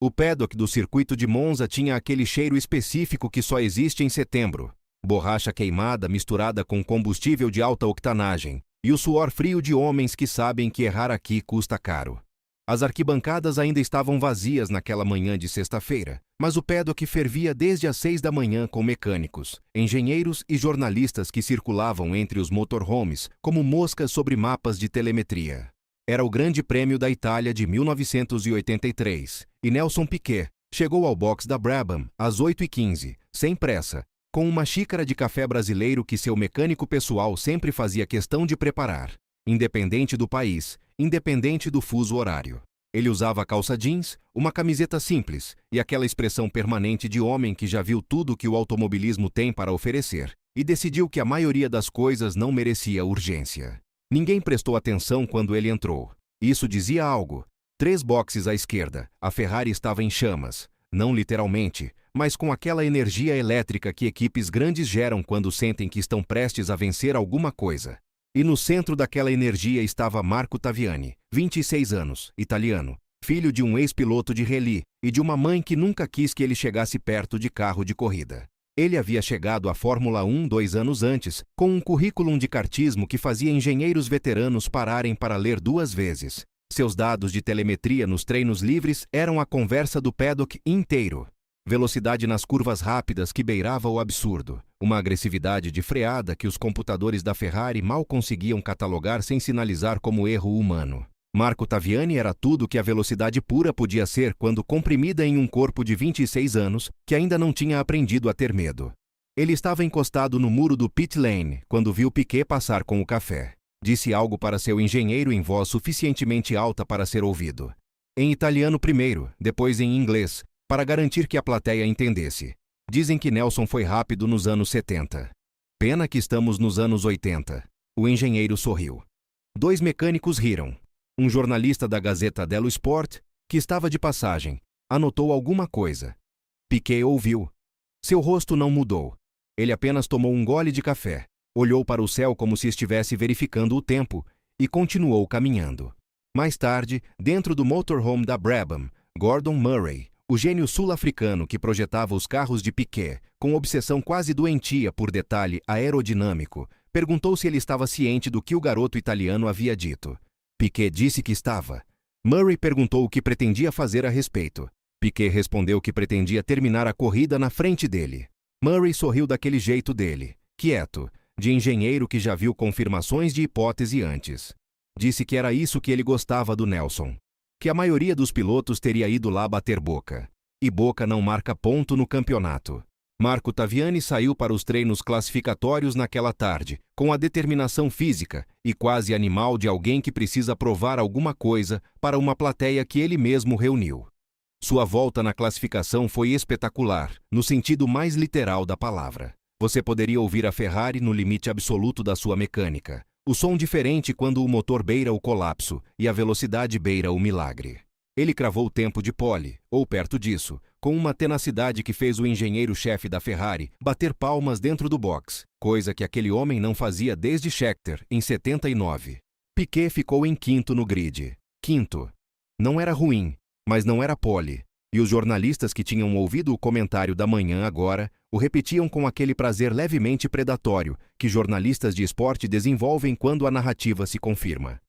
O paddock do circuito de Monza tinha aquele cheiro específico que só existe em setembro. Borracha queimada misturada com combustível de alta octanagem, e o suor frio de homens que sabem que errar aqui custa caro. As arquibancadas ainda estavam vazias naquela manhã de sexta-feira, mas o paddock fervia desde as 6 da manhã com mecânicos, engenheiros e jornalistas que circulavam entre os motorhomes como moscas sobre mapas de telemetria. Era o Grande Prêmio da Itália de 1983, e Nelson Piquet chegou ao box da Brabham às 8h15, sem pressa, com uma xícara de café brasileiro que seu mecânico pessoal sempre fazia questão de preparar, independente do país, independente do fuso horário. Ele usava calça jeans, uma camiseta simples e aquela expressão permanente de homem que já viu tudo que o automobilismo tem para oferecer e decidiu que a maioria das coisas não merecia urgência. Ninguém prestou atenção quando ele entrou. Isso dizia algo. 3 boxes à esquerda, a Ferrari estava em chamas, não literalmente, mas com aquela energia elétrica que equipes grandes geram quando sentem que estão prestes a vencer alguma coisa. E no centro daquela energia estava Marco Taviani, 26 anos, italiano, filho de um ex-piloto de rally e de uma mãe que nunca quis que ele chegasse perto de carro de corrida. Ele havia chegado à Fórmula 1 2 anos antes, com um currículo de kartismo que fazia engenheiros veteranos pararem para ler 2 vezes. Seus dados de telemetria nos treinos livres eram a conversa do paddock inteiro. Velocidade nas curvas rápidas que beirava o absurdo. Uma agressividade de freada que os computadores da Ferrari mal conseguiam catalogar sem sinalizar como erro humano. Marco Taviani era tudo que a velocidade pura podia ser quando comprimida em um corpo de 26 anos que ainda não tinha aprendido a ter medo. Ele estava encostado no muro do pit lane quando viu Piquet passar com o café. Disse algo para seu engenheiro em voz suficientemente alta para ser ouvido. Em italiano primeiro, depois em inglês, para garantir que a plateia entendesse. Dizem que Nelson foi rápido nos anos 70. Pena que estamos nos anos 80. O engenheiro sorriu. 2 mecânicos riram. Um jornalista da Gazeta dello Sport, que estava de passagem, anotou alguma coisa. Piquet ouviu. Seu rosto não mudou. Ele apenas tomou um gole de café, olhou para o céu como se estivesse verificando o tempo e continuou caminhando. Mais tarde, dentro do motorhome da Brabham, Gordon Murray, o gênio sul-africano que projetava os carros de Piquet, com obsessão quase doentia por detalhe aerodinâmico, perguntou se ele estava ciente do que o garoto italiano havia dito. Piquet disse que estava. Murray perguntou o que pretendia fazer a respeito. Piquet respondeu que pretendia terminar a corrida na frente dele. Murray sorriu daquele jeito dele, quieto, de engenheiro que já viu confirmações de hipótese antes. Disse que era isso que ele gostava do Nelson. Que a maioria dos pilotos teria ido lá bater boca. E boca não marca ponto no campeonato. Marco Taviani saiu para os treinos classificatórios naquela tarde, com a determinação física e quase animal de alguém que precisa provar alguma coisa para uma plateia que ele mesmo reuniu. Sua volta na classificação foi espetacular, no sentido mais literal da palavra. Você poderia ouvir a Ferrari no limite absoluto da sua mecânica. O som diferente quando o motor beira o colapso e a velocidade beira o milagre. Ele cravou o tempo de pole, ou perto disso, com uma tenacidade que fez o engenheiro-chefe da Ferrari bater palmas dentro do box, coisa que aquele homem não fazia desde Scheckter, em 79. Piquet ficou em quinto no grid. Quinto. Não era ruim, mas não era pole. E os jornalistas que tinham ouvido o comentário da manhã agora o repetiam com aquele prazer levemente predatório que jornalistas de esporte desenvolvem quando a narrativa se confirma.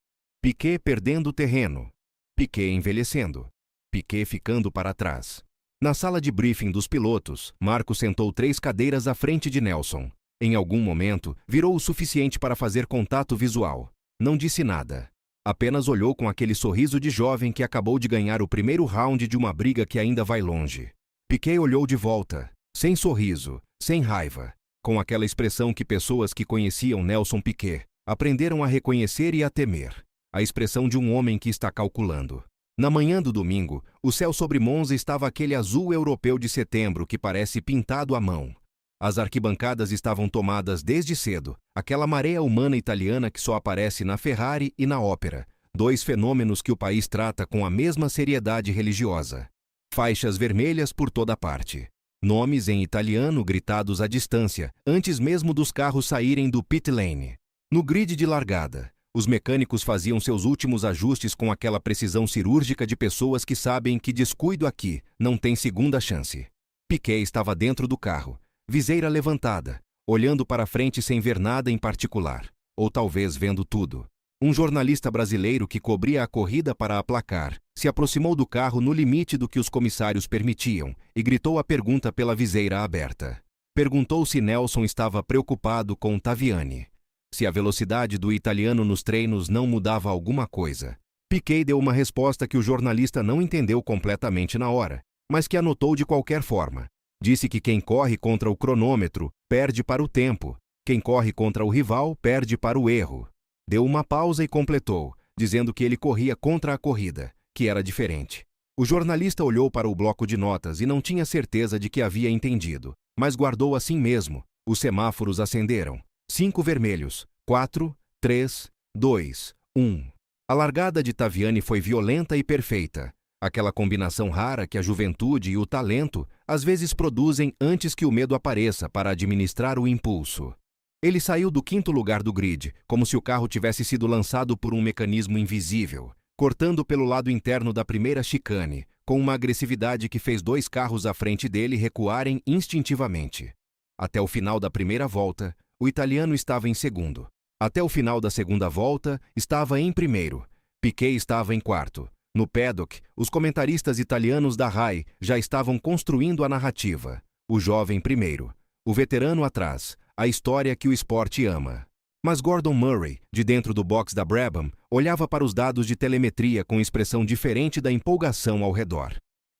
Piquet perdendo terreno. Piquet envelhecendo. Piquet ficando para trás. Na sala de briefing dos pilotos, Marco sentou 3 cadeiras à frente de Nelson. Em algum momento, virou o suficiente para fazer contato visual. Não disse nada. Apenas olhou com aquele sorriso de jovem que acabou de ganhar o primeiro round de uma briga que ainda vai longe. Piquet olhou de volta, sem sorriso, sem raiva, com aquela expressão que pessoas que conheciam Nelson Piquet aprenderam a reconhecer e a temer, a expressão de um homem que está calculando. Na manhã do domingo, o céu sobre Monza estava aquele azul europeu de setembro que parece pintado à mão. As arquibancadas estavam tomadas desde cedo, aquela maré humana italiana que só aparece na Ferrari e na ópera, 2 fenômenos que o país trata com a mesma seriedade religiosa. Faixas vermelhas por toda parte. Nomes em italiano gritados à distância, antes mesmo dos carros saírem do pit lane. No grid de largada, Os mecânicos faziam seus últimos ajustes com aquela precisão cirúrgica de pessoas que sabem que descuido aqui não tem segunda chance. Piquet estava dentro do carro, viseira levantada, olhando para frente sem ver nada em particular, ou talvez vendo tudo. Um jornalista brasileiro que cobria a corrida para aplacar se aproximou do carro no limite do que os comissários permitiam e gritou a pergunta pela viseira aberta. Perguntou se Nelson estava preocupado com Taviani. Se a velocidade do italiano nos treinos não mudava alguma coisa. Piquet deu uma resposta que o jornalista não entendeu completamente na hora, mas que anotou de qualquer forma. Disse que quem corre contra o cronômetro perde para o tempo, quem corre contra o rival perde para o erro. Deu uma pausa e completou, dizendo que ele corria contra a corrida, que era diferente. O jornalista olhou para o bloco de notas e não tinha certeza de que havia entendido, mas guardou assim mesmo. Os semáforos acenderam. 5 vermelhos, 4, 3, 2, 1. A largada de Taviani foi violenta e perfeita. Aquela combinação rara que a juventude e o talento às vezes produzem antes que o medo apareça para administrar o impulso. Ele saiu do 5º lugar do grid, como se o carro tivesse sido lançado por um mecanismo invisível, cortando pelo lado interno da primeira chicane, com uma agressividade que fez 2 carros à frente dele recuarem instintivamente. Até o final da primeira volta, o italiano estava em segundo. Até o final da segunda volta, estava em primeiro. Piquet estava em quarto. No paddock, os comentaristas italianos da RAI já estavam construindo a narrativa. O jovem primeiro. O veterano atrás. A história que o esporte ama. Mas Gordon Murray, de dentro do box da Brabham, olhava para os dados de telemetria com expressão diferente da empolgação ao redor.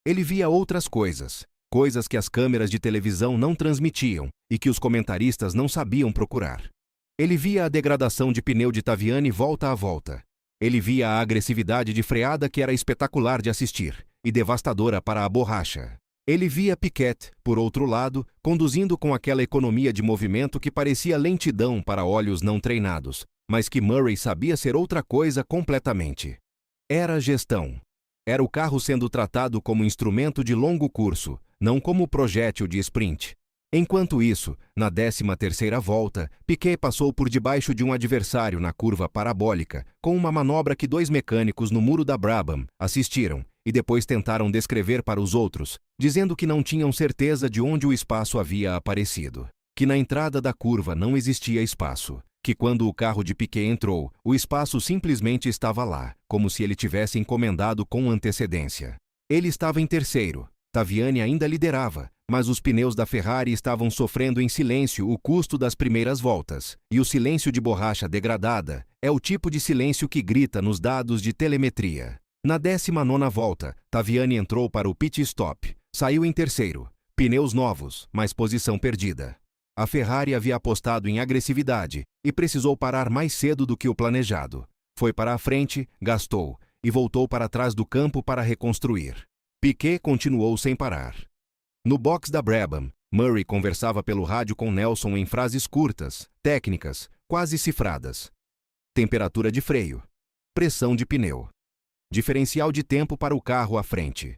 Ele via outras coisas. Coisas que as câmeras de televisão não transmitiam e que os comentaristas não sabiam procurar. Ele via a degradação de pneu de Taviani volta a volta. Ele via a agressividade de freada que era espetacular de assistir e devastadora para a borracha. Ele via Piquet, por outro lado, conduzindo com aquela economia de movimento que parecia lentidão para olhos não treinados, mas que Murray sabia ser outra coisa completamente. Era gestão. Era o carro sendo tratado como instrumento de longo curso, não como projétil de sprint. Enquanto isso, na 13ª volta, Piquet passou por debaixo de um adversário na curva parabólica, com uma manobra que 2 mecânicos no muro da Brabham assistiram e depois tentaram descrever para os outros, dizendo que não tinham certeza de onde o espaço havia aparecido, que na entrada da curva não existia espaço, que quando o carro de Piquet entrou, o espaço simplesmente estava lá, como se ele tivesse encomendado com antecedência. Ele estava em terceiro. Taviani ainda liderava, mas os pneus da Ferrari estavam sofrendo em silêncio o custo das primeiras voltas, e o silêncio de borracha degradada é o tipo de silêncio que grita nos dados de telemetria. Na 19ª volta, Taviani entrou para o pit stop, saiu em terceiro, pneus novos, mas posição perdida. A Ferrari havia apostado em agressividade e precisou parar mais cedo do que o planejado. Foi para a frente, gastou, e voltou para trás do campo para reconstruir. Piquet continuou sem parar. No box da Brabham, Murray conversava pelo rádio com Nelson em frases curtas, técnicas, quase cifradas. Temperatura de freio. Pressão de pneu. Diferencial de tempo para o carro à frente.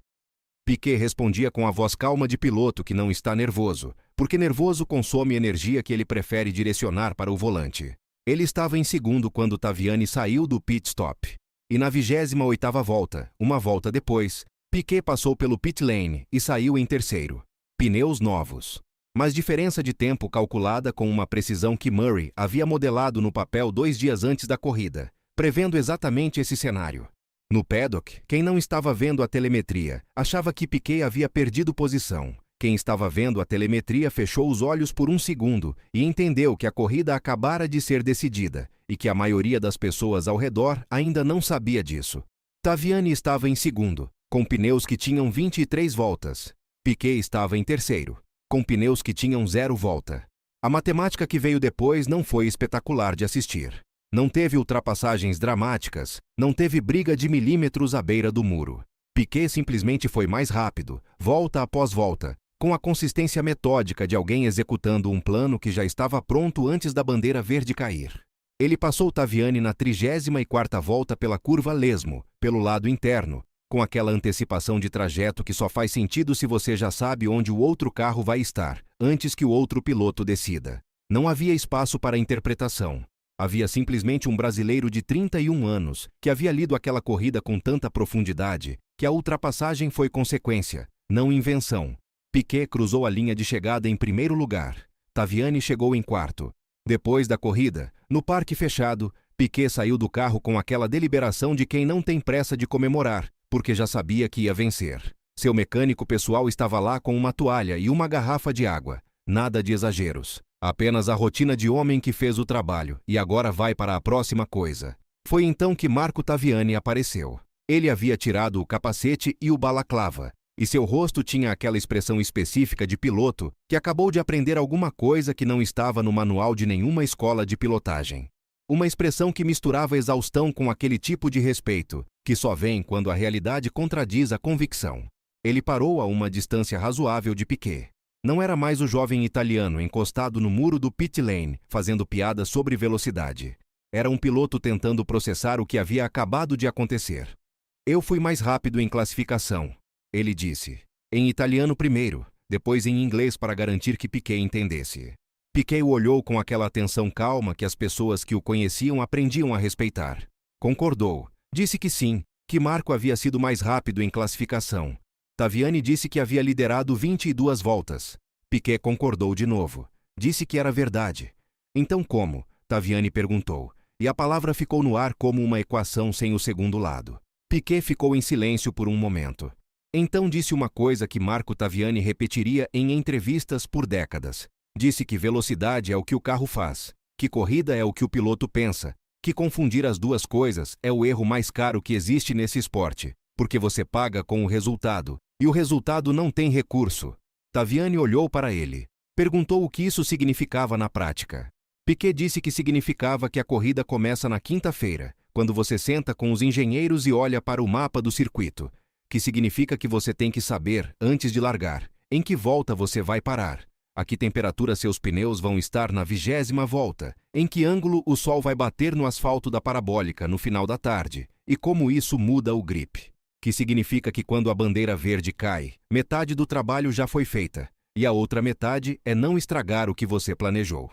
Piquet respondia com a voz calma de piloto que não está nervoso, porque nervoso consome energia que ele prefere direcionar para o volante. Ele estava em segundo quando Taviani saiu do pit stop. E na 28ª volta, uma volta depois, Piquet passou pelo pit lane e saiu em terceiro. Pneus novos. Mas diferença de tempo calculada com uma precisão que Murray havia modelado no papel 2 dias antes da corrida, prevendo exatamente esse cenário. No paddock, quem não estava vendo a telemetria achava que Piquet havia perdido posição. Quem estava vendo a telemetria fechou os olhos por um segundo e entendeu que a corrida acabara de ser decidida e que a maioria das pessoas ao redor ainda não sabia disso. Taviani estava em segundo, com pneus que tinham 23 voltas. Piquet estava em terceiro, com pneus que tinham 0 volta. A matemática que veio depois não foi espetacular de assistir. Não teve ultrapassagens dramáticas, não teve briga de milímetros à beira do muro. Piquet simplesmente foi mais rápido, volta após volta, com a consistência metódica de alguém executando um plano que já estava pronto antes da bandeira verde cair. Ele passou Taviani na 34ª volta pela curva lesmo, pelo lado interno, com aquela antecipação de trajeto que só faz sentido se você já sabe onde o outro carro vai estar, antes que o outro piloto decida. Não havia espaço para interpretação. Havia simplesmente um brasileiro de 31 anos que havia lido aquela corrida com tanta profundidade que a ultrapassagem foi consequência, não invenção. Piquet cruzou a linha de chegada em primeiro lugar. Taviani chegou em quarto. Depois da corrida, no parque fechado, Piquet saiu do carro com aquela deliberação de quem não tem pressa de comemorar, porque já sabia que ia vencer. Seu mecânico pessoal estava lá com uma toalha e uma garrafa de água. Nada de exageros. Apenas a rotina de homem que fez o trabalho e agora vai para a próxima coisa. Foi então que Marco Taviani apareceu. Ele havia tirado o capacete e o balaclava, e seu rosto tinha aquela expressão específica de piloto que acabou de aprender alguma coisa que não estava no manual de nenhuma escola de pilotagem. Uma expressão que misturava exaustão com aquele tipo de respeito, que só vem quando a realidade contradiz a convicção. Ele parou a uma distância razoável de Piquet. Não era mais o jovem italiano encostado no muro do pit lane, fazendo piadas sobre velocidade. Era um piloto tentando processar o que havia acabado de acontecer. Eu fui mais rápido em classificação, ele disse. Em italiano primeiro, depois em inglês para garantir que Piquet entendesse. Piquet o olhou com aquela atenção calma que as pessoas que o conheciam aprendiam a respeitar. Concordou. Disse que sim, que Marco havia sido mais rápido em classificação. Taviani disse que havia liderado 22 voltas. Piquet concordou de novo. Disse que era verdade. Então como? Taviani perguntou. E a palavra ficou no ar como uma equação sem o segundo lado. Piquet ficou em silêncio por um momento. Então disse uma coisa que Marco Taviani repetiria em entrevistas por décadas. Disse que velocidade é o que o carro faz, que corrida é o que o piloto pensa, que confundir as duas coisas é o erro mais caro que existe nesse esporte, porque você paga com o resultado, e o resultado não tem recurso. Taviani olhou para ele. Perguntou o que isso significava na prática. Piquet disse que significava que a corrida começa na quinta-feira, quando você senta com os engenheiros e olha para o mapa do circuito, que significa que você tem que saber, antes de largar, em que volta você vai parar, a que temperatura seus pneus vão estar na 20ª volta, em que ângulo o sol vai bater no asfalto da parabólica no final da tarde, e como isso muda o grip. Que significa que quando a bandeira verde cai, metade do trabalho já foi feita, e a outra metade é não estragar o que você planejou.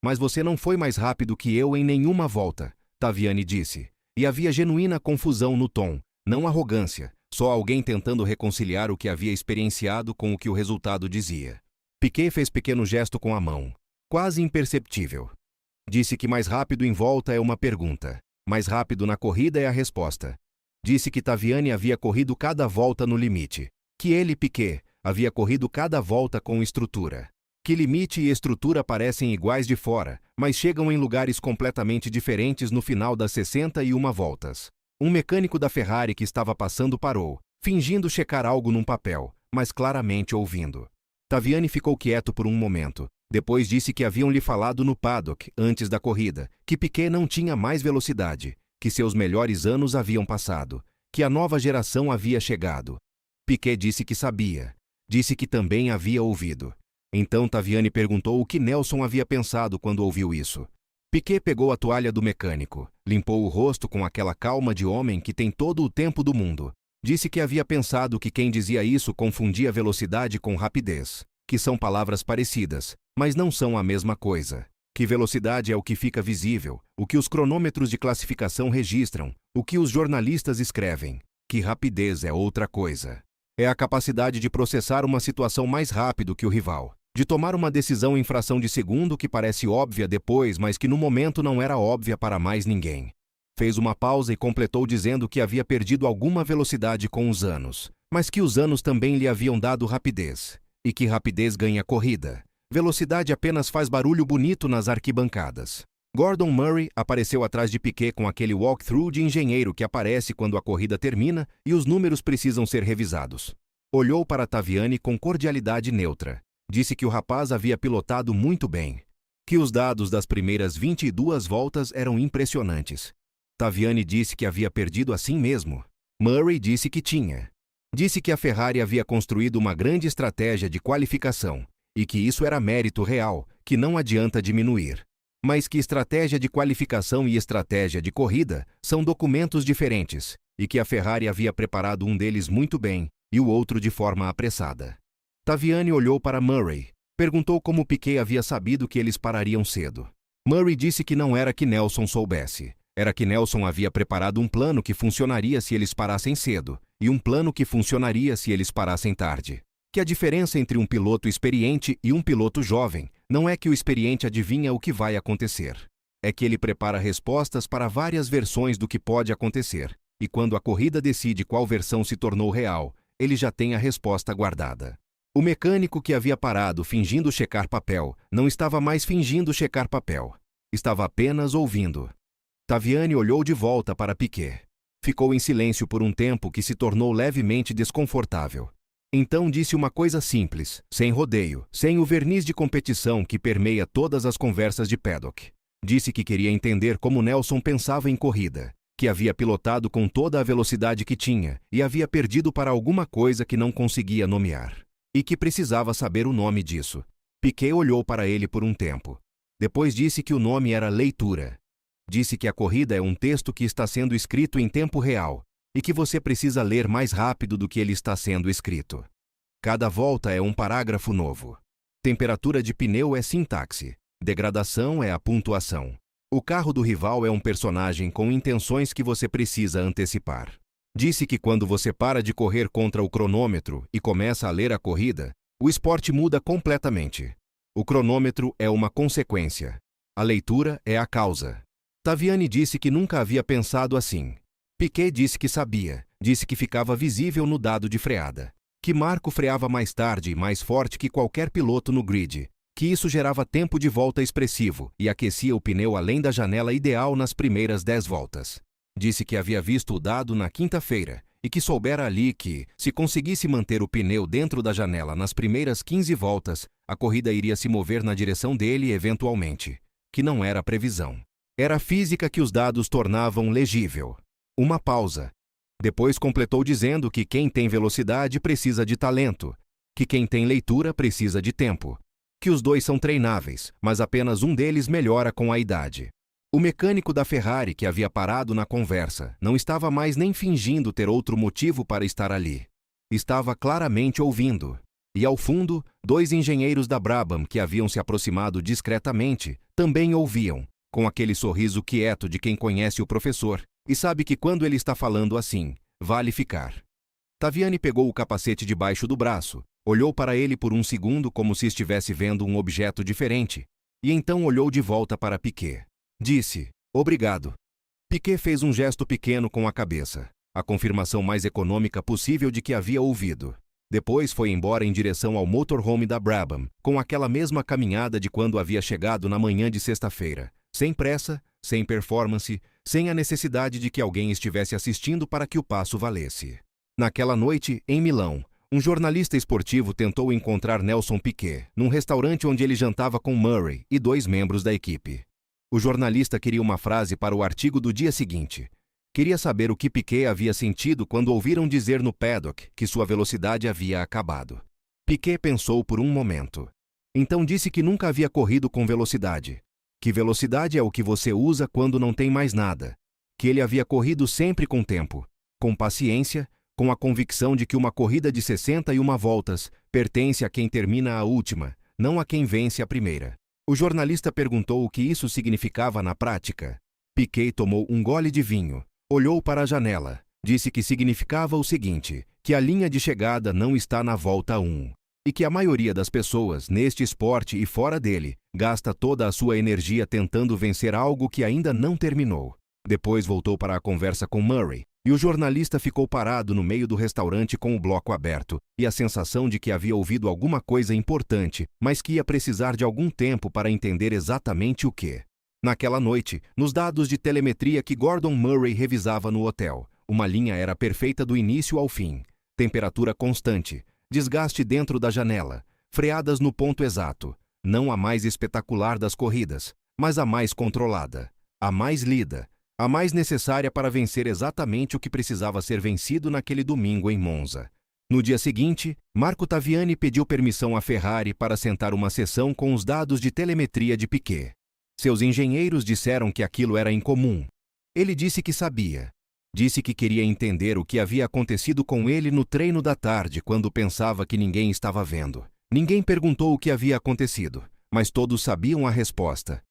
Mas você não foi mais rápido que eu em nenhuma volta, Taviani disse, e havia genuína confusão no tom, não arrogância, só alguém tentando reconciliar o que havia experienciado com o que o resultado dizia. Piquet fez pequeno gesto com a mão, quase imperceptível. Disse que mais rápido em volta é uma pergunta, mais rápido na corrida é a resposta. Disse que Taviani havia corrido cada volta no limite, que ele, Piquet, havia corrido cada volta com estrutura. Que limite e estrutura parecem iguais de fora, mas chegam em lugares completamente diferentes no final das 61 voltas. Um mecânico da Ferrari que estava passando parou, fingindo checar algo num papel, mas claramente ouvindo. Taviani ficou quieto por um momento. Depois disse que haviam lhe falado no paddock, antes da corrida, que Piquet não tinha mais velocidade, que seus melhores anos haviam passado, que a nova geração havia chegado. Piquet disse que sabia. Disse que também havia ouvido. Então Taviani perguntou o que Nelson havia pensado quando ouviu isso. Piquet pegou a toalha do mecânico, limpou o rosto com aquela calma de homem que tem todo o tempo do mundo. Disse que havia pensado que quem dizia isso confundia velocidade com rapidez, que são palavras parecidas, mas não são a mesma coisa. Que velocidade é o que fica visível, o que os cronômetros de classificação registram, o que os jornalistas escrevem. Que rapidez é outra coisa. É a capacidade de processar uma situação mais rápido que o rival, de tomar uma decisão em fração de segundo que parece óbvia depois, mas que no momento não era óbvia para mais ninguém. Fez uma pausa e completou dizendo que havia perdido alguma velocidade com os anos, mas que os anos também lhe haviam dado rapidez, e que rapidez ganha corrida. Velocidade apenas faz barulho bonito nas arquibancadas. Gordon Murray apareceu atrás de Piquet com aquele walkthrough de engenheiro que aparece quando a corrida termina e os números precisam ser revisados. Olhou para Taviani com cordialidade neutra. Disse que o rapaz havia pilotado muito bem, que os dados das primeiras 22 voltas eram impressionantes. Taviani disse que havia perdido assim mesmo. Murray disse que tinha. Disse que a Ferrari havia construído uma grande estratégia de qualificação e que isso era mérito real, que não adianta diminuir. Mas que estratégia de qualificação e estratégia de corrida são documentos diferentes e que a Ferrari havia preparado um deles muito bem e o outro de forma apressada. Taviani olhou para Murray. Perguntou como Piquet havia sabido que eles parariam cedo. Murray disse que não era que Nelson soubesse. Era que Nelson havia preparado um plano que funcionaria se eles parassem cedo, e um plano que funcionaria se eles parassem tarde. Que a diferença entre um piloto experiente e um piloto jovem não é que o experiente adivinha o que vai acontecer. É que ele prepara respostas para várias versões do que pode acontecer, e quando a corrida decide qual versão se tornou real, ele já tem a resposta guardada. O mecânico que havia parado fingindo checar papel não estava mais fingindo checar papel. Estava apenas ouvindo. Taviani olhou de volta para Piquet. Ficou em silêncio por um tempo que se tornou levemente desconfortável. Então disse uma coisa simples, sem rodeio, sem o verniz de competição que permeia todas as conversas de paddock. Disse que queria entender como Nelson pensava em corrida, que havia pilotado com toda a velocidade que tinha e havia perdido para alguma coisa que não conseguia nomear. E que precisava saber o nome disso. Piquet olhou para ele por um tempo. Depois disse que o nome era leitura. Disse que a corrida é um texto que está sendo escrito em tempo real e que você precisa ler mais rápido do que ele está sendo escrito. Cada volta é um parágrafo novo. Temperatura de pneu é sintaxe. Degradação é a pontuação. O carro do rival é um personagem com intenções que você precisa antecipar. Disse que quando você para de correr contra o cronômetro e começa a ler a corrida, o esporte muda completamente. O cronômetro é uma consequência. A leitura é a causa. Taviani disse que nunca havia pensado assim. Piquet disse que sabia, disse que ficava visível no dado de freada. Que Marco freava mais tarde e mais forte que qualquer piloto no grid. Que isso gerava tempo de volta expressivo e aquecia o pneu além da janela ideal nas primeiras 10 voltas. Disse que havia visto o dado na quinta-feira e que soubera ali que, se conseguisse manter o pneu dentro da janela nas primeiras 15 voltas, a corrida iria se mover na direção dele eventualmente. Que não era previsão. Era a física que os dados tornavam legível. Uma pausa. Depois completou dizendo que quem tem velocidade precisa de talento, que quem tem leitura precisa de tempo, que os dois são treináveis, mas apenas um deles melhora com a idade. O mecânico da Ferrari, que havia parado na conversa, não estava mais nem fingindo ter outro motivo para estar ali. Estava claramente ouvindo. E ao fundo, 2 engenheiros da Brabham, que haviam se aproximado discretamente, também ouviam, com aquele sorriso quieto de quem conhece o professor e sabe que quando ele está falando assim, vale ficar. Taviani pegou o capacete debaixo do braço, olhou para ele por um segundo como se estivesse vendo um objeto diferente, e então olhou de volta para Piquet. Disse, obrigado. Piquet fez um gesto pequeno com a cabeça, a confirmação mais econômica possível de que havia ouvido. Depois foi embora em direção ao motorhome da Brabham, com aquela mesma caminhada de quando havia chegado na manhã de sexta-feira, sem pressa, sem performance, sem a necessidade de que alguém estivesse assistindo para que o passo valesse. Naquela noite, em Milão, um jornalista esportivo tentou encontrar Nelson Piquet, num restaurante onde ele jantava com Murray e 2 membros da equipe. O jornalista queria uma frase para o artigo do dia seguinte. Queria saber o que Piquet havia sentido quando ouviram dizer no paddock que sua velocidade havia acabado. Piquet pensou por um momento. Então disse que nunca havia corrido com velocidade. Que velocidade é o que você usa quando não tem mais nada. Que ele havia corrido sempre com tempo, com paciência, com a convicção de que uma corrida de 61 voltas pertence a quem termina a última, não a quem vence a primeira. O jornalista perguntou o que isso significava na prática. Piquet tomou um gole de vinho, olhou para a janela, disse que significava o seguinte, que a linha de chegada não está na volta 1, e que a maioria das pessoas, neste esporte e fora dele, gasta toda a sua energia tentando vencer algo que ainda não terminou. Depois voltou para a conversa com Murray, e o jornalista ficou parado no meio do restaurante com o bloco aberto, e a sensação de que havia ouvido alguma coisa importante, mas que ia precisar de algum tempo para entender exatamente o que. Naquela noite, nos dados de telemetria que Gordon Murray revisava no hotel, uma linha era perfeita do início ao fim. Temperatura constante, desgaste dentro da janela, freadas no ponto exato, não a mais espetacular das corridas, mas a mais controlada, a mais lida, a mais necessária para vencer exatamente o que precisava ser vencido naquele domingo em Monza. No dia seguinte, Marco Taviani pediu permissão à Ferrari para sentar uma sessão com os dados de telemetria de Piquet. Seus engenheiros disseram que aquilo era incomum. Ele disse que sabia. Disse que queria entender o que havia acontecido com ele no treino da tarde quando pensava que ninguém estava vendo. Ninguém perguntou o que havia acontecido, mas todos sabiam a resposta.